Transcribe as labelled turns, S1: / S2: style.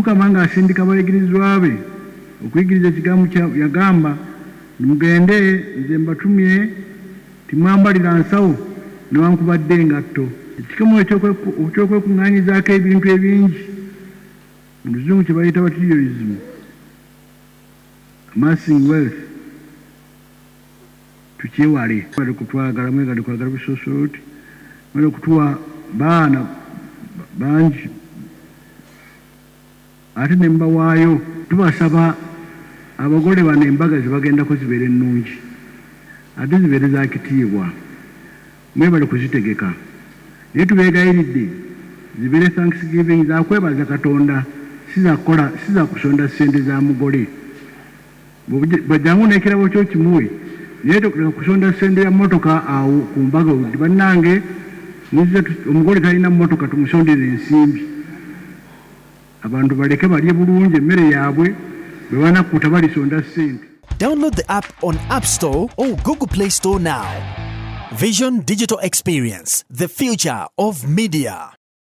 S1: Mukama ng'asindika abayigirizwa be okuyigiriza ekigambo yagamba mugende nze mbatumye timwambalira nsawo newankubadde engatto. Ekikomo eky'okwekuŋŋaanyizaako ebintu ebingi mu luzungu kye bayita materialism, amassing wealth, tukyewale. Mwagale kutwagala, mwagale kwagala busoosolooti, mwagale kutuwa baana bangi ate ne mbawaayo. Tubasaba abagole bano embaga zibagendako zibeere ennungi ate zibeere za kitiibwa, mwebale kuzitegeka. Naye tubeegayiridde zibeere thanksgiving za kwebaza Katonda, si za kusonda ssente za mugole. Bw'ajjangu n'ekirabo kyo kimuwe, naye tokuleka kusonda ssente ya mmotoka awo ku mbaga oludde. Bannange omugole talina mmotoka, tumusondere ensimbi. Abantu baleke balye bulungi emmere yaabwe bwe banakkuta balisonda ssente.
S2: Download the app on App Store or Google Play Store now. Vision Digital Experience, the future of media.